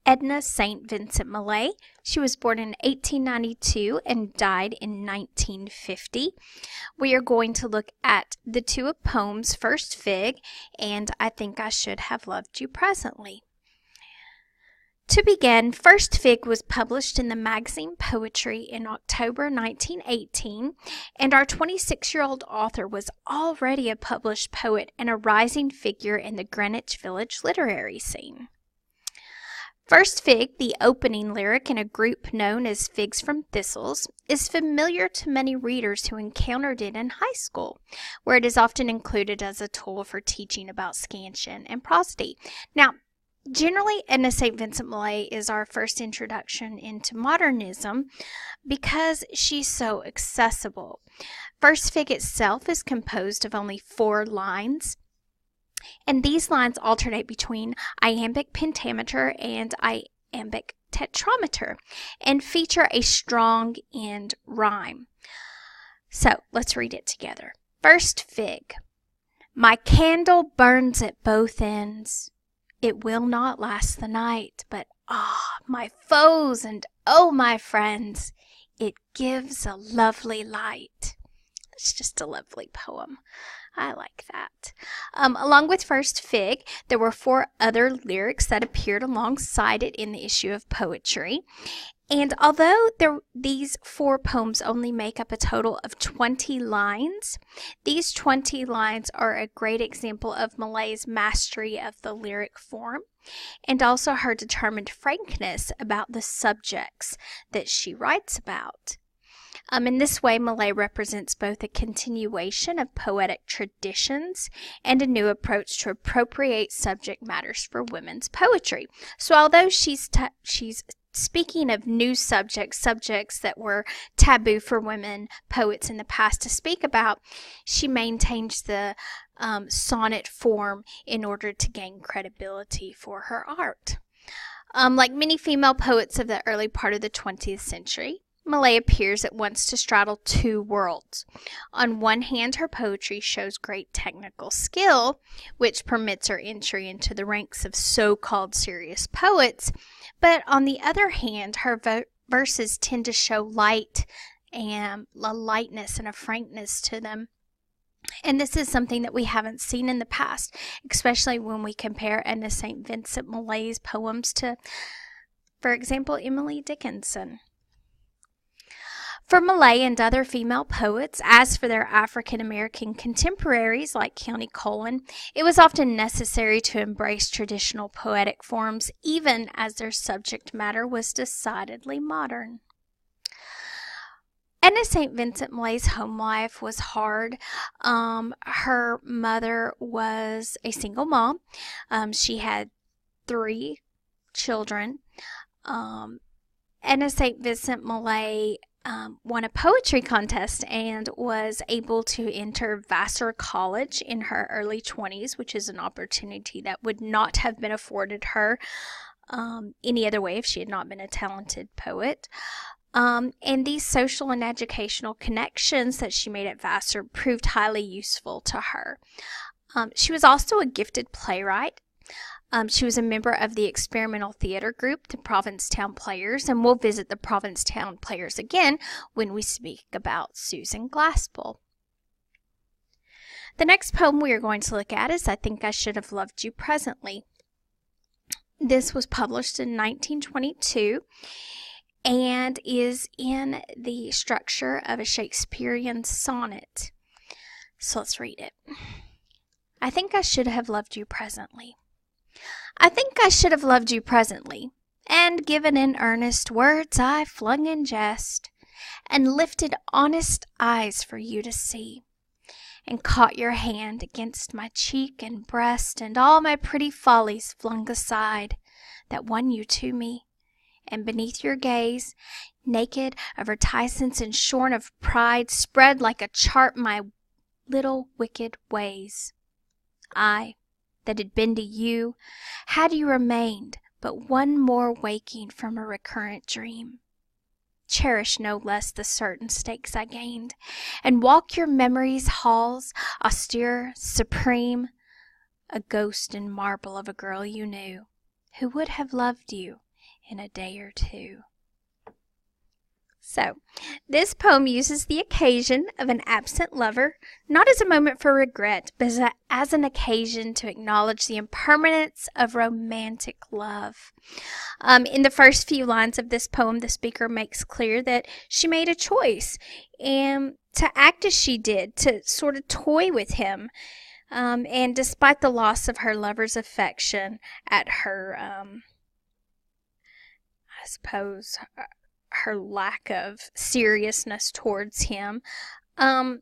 Edna St. Vincent Millay. She was born in 1892 and died in 1950. We are going to look at the two poems, First Fig and I Think I Should Have Loved You Presently. To begin, First Fig was published in the magazine Poetry in October 1918, and our 26-year-old author was already a published poet and a rising figure in the Greenwich Village literary scene. First Fig, the opening lyric in a group known as Figs from Thistles, is familiar to many readers who encountered it in high school, where it is often included as a tool for teaching about scansion and prosody. Now, generally, Edna St. Vincent Millay is our first introduction into modernism because she's so accessible. First Fig itself is composed of only 4 lines, and these lines alternate between iambic pentameter and iambic tetrameter and feature a strong end rhyme. So let's read it together. First Fig. My candle burns at both ends. It will not last the night, but my foes and my friends, it gives a lovely light. It's just a lovely poem. I like that. Along with First Fig, there were 4 other lyrics that appeared alongside it in the issue of Poetry. And although these 4 poems only make up a total of 20 lines, these 20 lines are a great example of Millay's mastery of the lyric form and also her determined frankness about the subjects that she writes about. In this way, Millay represents both a continuation of poetic traditions and a new approach to appropriate subject matters for women's poetry. So although she's speaking of new subjects that were taboo for women poets in the past to speak about, she maintains the sonnet form in order to gain credibility for her art. Like many female poets of the early part of the 20th century, Millay appears at once to straddle 2 worlds. On one hand, her poetry shows great technical skill, which permits her entry into the ranks of so-called serious poets, but on the other hand, her verses tend to show light and a lightness and a frankness to them. And this is something that we haven't seen in the past, especially when we compare Edna St. Vincent Millay's poems to, for example, Emily Dickinson. For Millay and other female poets, as for their African-American contemporaries like Countee Cullen, it was often necessary to embrace traditional poetic forms even as their subject matter was decidedly modern. Edna St. Vincent Millay's home life was hard. Her mother was a single mom. She had 3 children. Edna St. Vincent Millay won a poetry contest and was able to enter Vassar College in her early 20s, which is an opportunity that would not have been afforded her any other way if she had not been a talented poet. And these social and educational connections that she made at Vassar proved highly useful to her. She was also a gifted playwright. She was a member of the experimental theater group, the Provincetown Players, and we'll visit the Provincetown Players again when we speak about Susan Glaspell. The next poem we are going to look at is I Think I Should Have Loved You Presently. This was published in 1922 and is in the structure of a Shakespearean sonnet. So let's read it. I think I should have loved you presently. I think I should have loved you presently, and given in earnest words I flung in jest, and lifted honest eyes for you to see, and caught your hand against my cheek and breast, and all my pretty follies flung aside, that won you to me, and beneath your gaze, naked of reticence and shorn of pride, spread like a chart my little wicked ways. I, that had been to you, had you remained but one more waking from a recurrent dream. Cherish no less the certain stakes I gained, and walk your memory's halls, austere, supreme, a ghost in marble of a girl you knew, who would have loved you in a day or two. So, this poem uses the occasion of an absent lover, not as a moment for regret, but as an occasion to acknowledge the impermanence of romantic love. In the first few lines of this poem, the speaker makes clear that she made a choice and to act as she did, to sort of toy with him. And despite the loss of her lover's affection at her, I suppose, her lack of seriousness towards him, that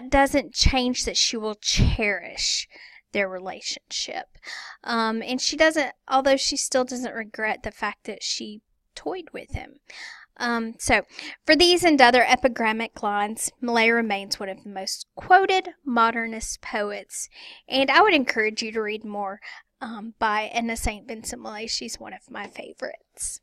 doesn't change that she will cherish their relationship. And she doesn't, although she still doesn't regret the fact that she toyed with him. So, for these and other epigrammic lines, Millay remains one of the most quoted modernist poets, and I would encourage you to read more by Edna St. Vincent Millay. She's one of my favorites.